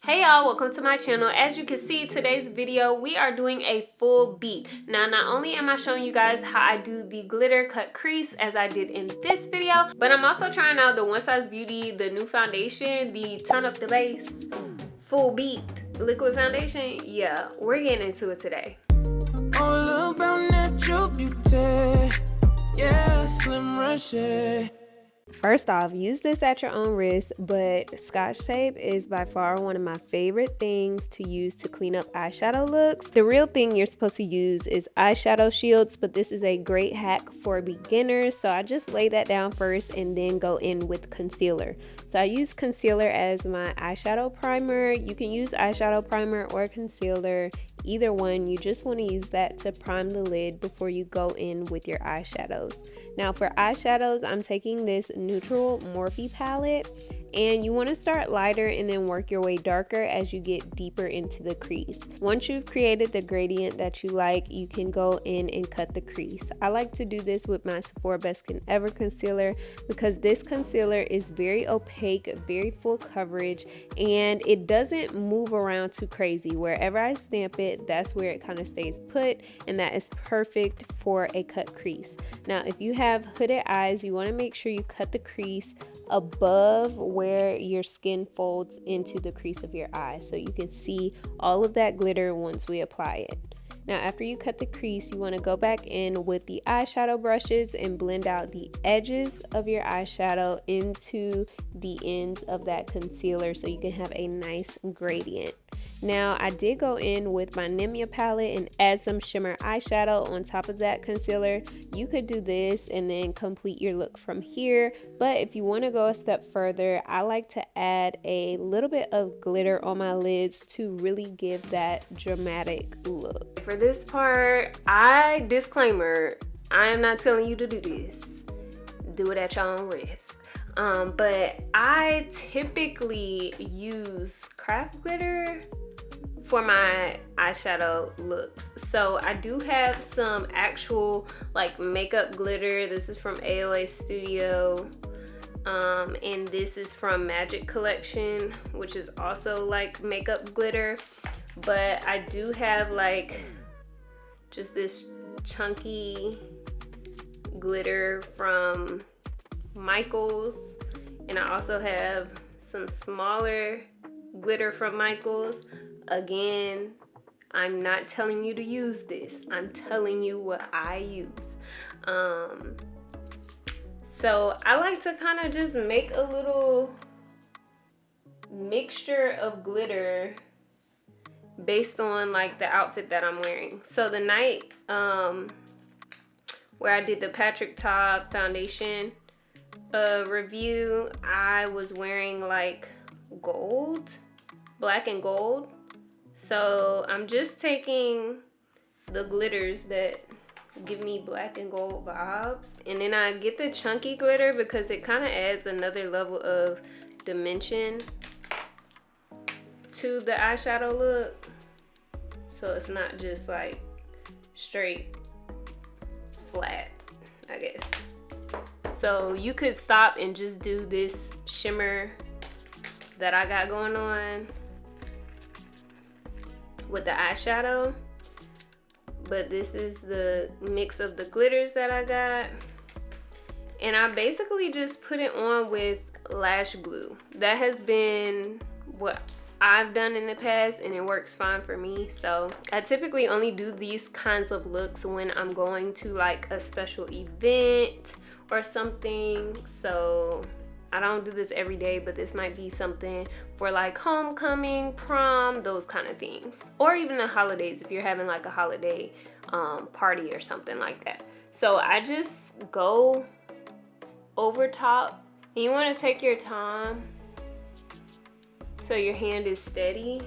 Hey y'all, welcome to my channel. As you can see, today's video we are doing a full beat. Now not only am I showing you guys how I do the glitter cut crease as I did in this video, but I'm also trying out the One Size Beauty, the new foundation, the turn up the base full beat liquid foundation. Yeah, we're getting into it today. All about natural beauty, yeah, slim Reshae. First off, use this at your own risk, but Scotch tape is by far one of my favorite things to use to clean up eyeshadow looks. The real thing you're supposed to use is eyeshadow shields, but this is a great hack for beginners. So I just lay that down first and then go in with concealer. So I use concealer as my eyeshadow primer. You can use eyeshadow primer or concealer. Either one, you just want to use that to prime the lid before you go in with your eyeshadows. Now for eyeshadows, I'm taking this neutral Morphe palette, and you want to start lighter and then work your way darker as you get deeper into the crease. Once you've created the gradient that you like, you can go in and cut the crease. I like to do this with my Sephora Best Skin Ever concealer because this concealer is very opaque, very full coverage, and it doesn't move around too crazy. Wherever I stamp it, that's where it kind of stays put, and that is perfect for a cut crease. Now if you have hooded eyes, you want to make sure you cut the crease above where your skin folds into the crease of your eye so you can see all of that glitter once we apply it. Now after you cut the crease, you want to go back in with the eyeshadow brushes and blend out the edges of your eyeshadow into the ends of that concealer so you can have a nice gradient. Now I did go in with my Nimya palette and add some shimmer eyeshadow on top of that concealer. You could do this and then complete your look from here, but if you want to go a step further, I like to add a little bit of glitter on my lids to really give that dramatic look. For this part, disclaimer, I am not telling you to do this. Do it at your own risk. But I typically use craft glitter for my eyeshadow looks. So I do have some actual like makeup glitter. This is from AOA Studio. And this is from Magic Collection, which is also like makeup glitter. But I do have like just this chunky glitter from Michaels, and I also have some smaller glitter from Michaels. Again, I'm not telling you to use this. I'm telling you what I use. So I like to kind of just make a little mixture of glitter based on like the outfit that I'm wearing. So the night where I did the Patrick Ta foundation review, I was wearing like gold, black and gold. So I'm just taking the glitters that give me black and gold vibes, and then I get the chunky glitter because it kind of adds another level of dimension to the eyeshadow look, so it's not just like straight flat, I guess. So you could stop and just do this shimmer that I got going on with the eyeshadow, but this is the mix of the glitters that I got, and I basically just put it on with lash glue. That has been what I've done in the past, and it works fine for me. So I typically only do these kinds of looks when I'm going to like a special event or something. So I don't do this every day, but this might be something for like homecoming, prom, those kind of things, or even the holidays if you're having like a holiday party or something like that. So I just go over top, and you want to take your time so your hand is steady,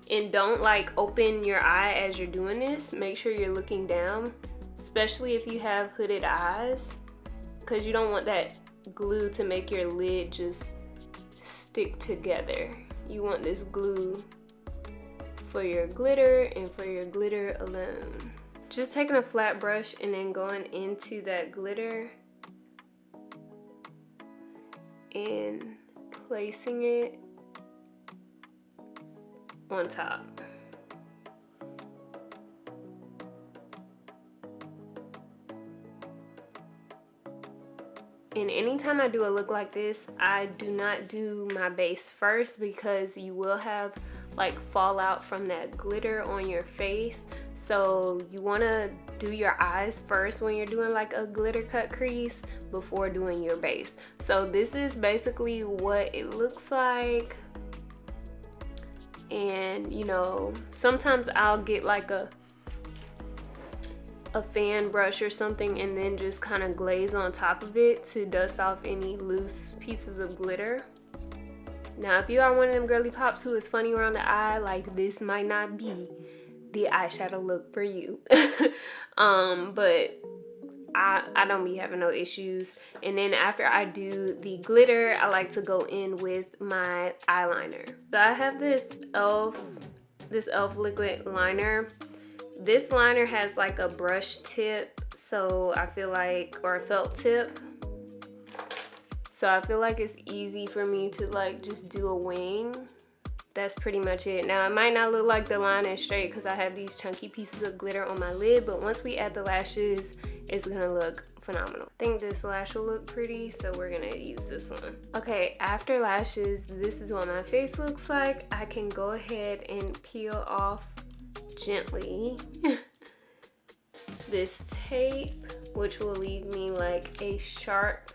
and don't like open your eye as you're doing this. Make sure you're looking down, especially if you have hooded eyes, because you don't want that glue to make your lid just stick together. You want this glue for your glitter and for your glitter alone. Just taking a flat brush and then going into that glitter and placing it on top. And anytime I do a look like this, I do not do my base first because you will have like fallout from that glitter on your face. So you want to do your eyes first when you're doing like a glitter cut crease before doing your base. So this is basically what it looks like. And you know, sometimes I'll get like a fan brush or something and then just kind of glaze on top of it to dust off any loose pieces of glitter. Now if you are one of them girly pops who is funny around the eye, like this might not be the eyeshadow look for you. But I don't be having no issues. And then after I do the glitter, I like to go in with my eyeliner. So I have this e.l.f. liquid liner. This liner has like a brush tip, so I feel like, or a felt tip. So I feel like it's easy for me to like just do a wing. That's pretty much it. Now it might not look like the line is straight because I have these chunky pieces of glitter on my lid, but once we add the lashes, it's gonna look phenomenal. I think this lash will look pretty, so we're gonna use this one. Okay, after lashes, this is what my face looks like. I can go ahead and peel off gently this tape, which will leave me like a sharp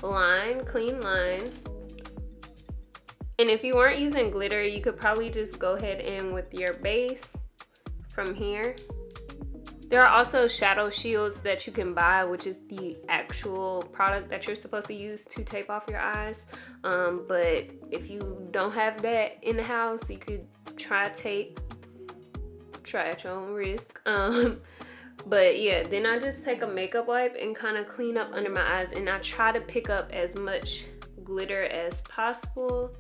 line, clean line. And if you weren't using glitter, you could probably just go ahead in with your base from here. There are also shadow shields that you can buy, which is the actual product that you're supposed to use to tape off your eyes. But if you don't have that in the house, you could try tape. Try at your own risk. But yeah, then I just take a makeup wipe and kind of clean up under my eyes, and I try to pick up as much glitter as possible.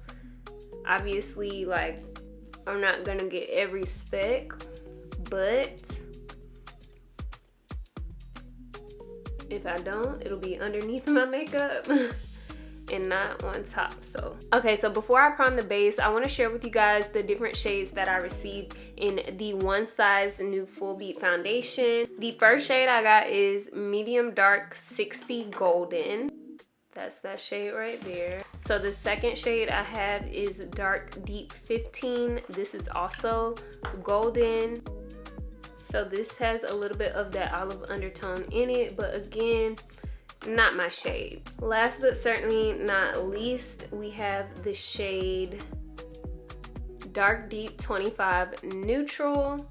Obviously, like, I'm not gonna get every speck, but if I don't, it'll be underneath my makeup and not on top. So okay, so before I prime the base, I want to share with you guys the different shades that I received in the One Size New Full Beat foundation. The first shade I got is medium dark 60 golden. That's that shade right there. So the second shade I have is dark deep 15. This is also golden. So this has a little bit of that olive undertone in it, but again, not my shade. Last but certainly not least, we have the shade dark deep 25 neutral,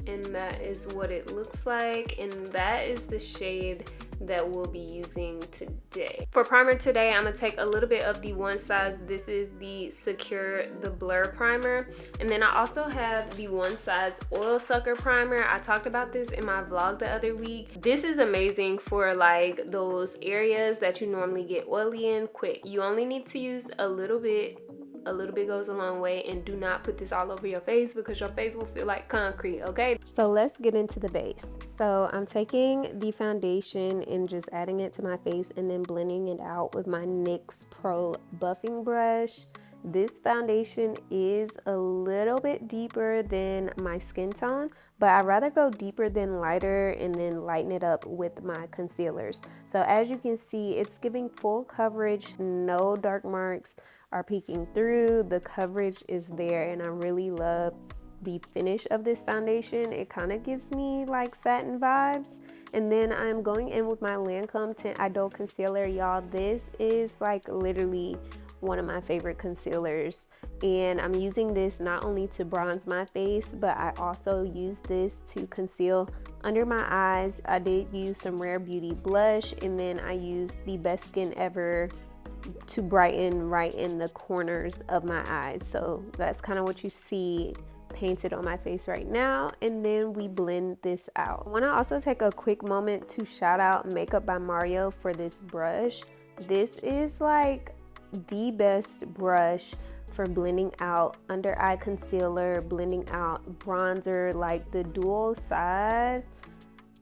and that is what it looks like, and that is the shade that we'll be using today. For primer today, I'm gonna take a little bit of the One Size. This is the Secure the Blur primer, and then I also have the One Size Oil Sucker primer. I talked about this in my vlog the other week. This is amazing for like those areas that you normally get oily in quick. You only need to use a little bit. A little bit goes a long way, and do not put this all over your face because your face will feel like concrete, okay? So let's get into the base. So I'm taking the foundation and just adding it to my face and then blending it out with my NYX Pro buffing brush. This foundation is a little bit deeper than my skin tone, but I'd rather go deeper than lighter and then lighten it up with my concealers. So as you can see, it's giving full coverage, no dark marks are peeking through. The coverage is there, and I really love the finish of this foundation. It kind of gives me like satin vibes. And then I'm going in with my Lancome Tint Idol concealer. Y'all, this is like literally one of my favorite concealers, and I'm using this not only to bronze my face, but I also use this to conceal under my eyes. I did use some Rare Beauty blush, and then I used the Best Skin Ever to brighten right in the corners of my eyes. So that's kind of what you see painted on my face right now, and then we blend this out. I want to also take a quick moment to shout out Makeup by Mario for this brush. This is like the best brush for blending out under eye concealer, blending out bronzer. Like the dual side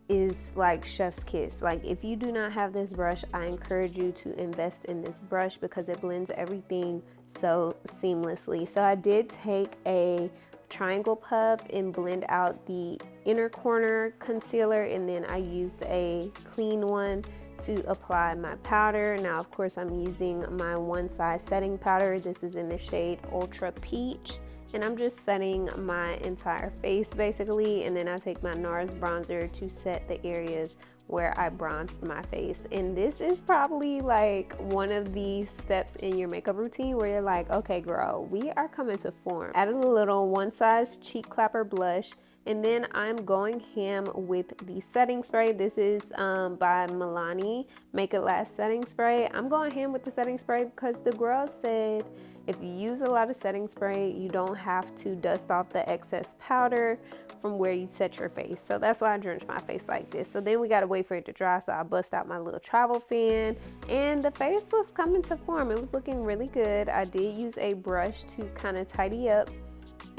is like chef's kiss. Like if you do not have this brush, I encourage you to invest in this brush because it blends everything so seamlessly. So I did take a triangle puff and blend out the inner corner concealer, and then I used a clean one to apply my powder. Now of course I'm using my One Size setting powder. This is in the shade Ultra Peach, and I'm just setting my entire face basically, and then I take my NARS bronzer to set the areas where I bronzed my face. And this is probably like one of the steps in your makeup routine where you're like, okay girl, we are coming to form. Added a little One Size cheek clapper blush, and then I'm going ham with the setting spray. This is by Milani Make It Last setting spray. I'm going ham with the setting spray because the girl said if you use a lot of setting spray, you don't have to dust off the excess powder from where you set your face. So that's why I drench my face like this. So then we gotta wait for it to dry, so I bust out my little travel fan, and the face was coming to form. It was looking really good. I did use a brush to kind of tidy up,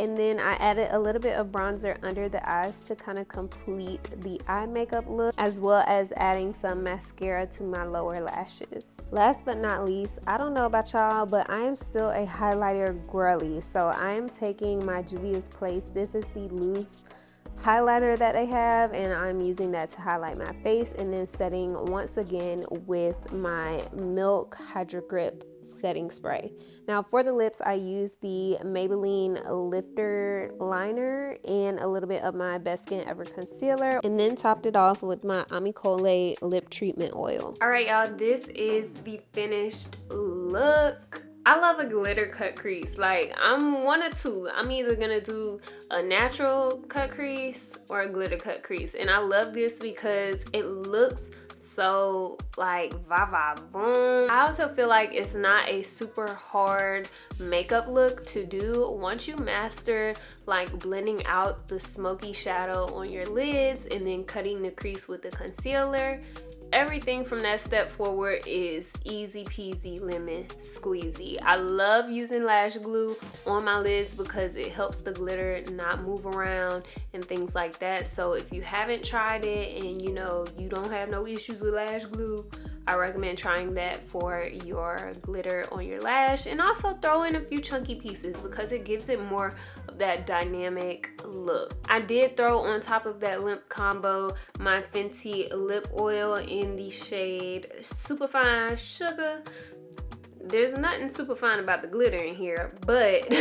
and then I added a little bit of bronzer under the eyes to kind of complete the eye makeup look, as well as adding some mascara to my lower lashes. Last but not least, I don't know about y'all, but I am still a highlighter girly. So I am taking my Juvia's Place. This is the loose highlighter that they have, and I'm using that to highlight my face, and then setting once again with my Milk Hydro Grip setting spray. Now for the lips, I use the Maybelline Lifter liner and a little bit of my Best Skin Ever concealer, and then topped it off with my Amicole lip treatment oil. All right y'all, this is the finished look. I love a glitter cut crease. Like, I'm one of two. I'm either gonna do a natural cut crease or a glitter cut crease, and I love this because it looks so like va va boom. I also feel like it's not a super hard makeup look to do. Once you master like blending out the smoky shadow on your lids and then cutting the crease with the concealer, everything from that step forward is easy peasy lemon squeezy. I love using lash glue on my lids because it helps the glitter not move around and things like that. So if you haven't tried it and you know you don't have no issues with lash glue, I recommend trying that for your glitter on your lash, and also throw in a few chunky pieces because it gives it more of that dynamic look. I did throw on top of that lip combo my Fenty lip oil in the shade Superfine Sugar. There's nothing super fine about the glitter in here, but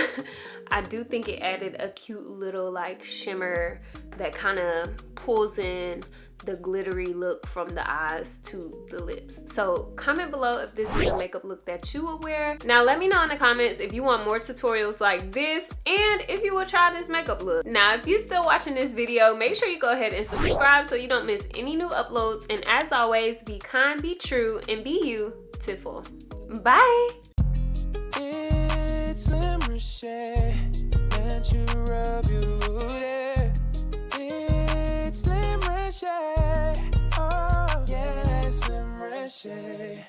I do think it added a cute little like shimmer that kind of pulls in the glittery look from the eyes to the lips. So comment below if this is a makeup look that you will wear. Now let me know in the comments if you want more tutorials like this and if you will try this makeup look. Now if you're still watching this video, make sure you go ahead and subscribe so you don't miss any new uploads. And as always, be kind, be true, and be you, Tiffle. Bye! It's Reshae, and you rub your booty. It's Reshae, oh yeah, it's Reshae.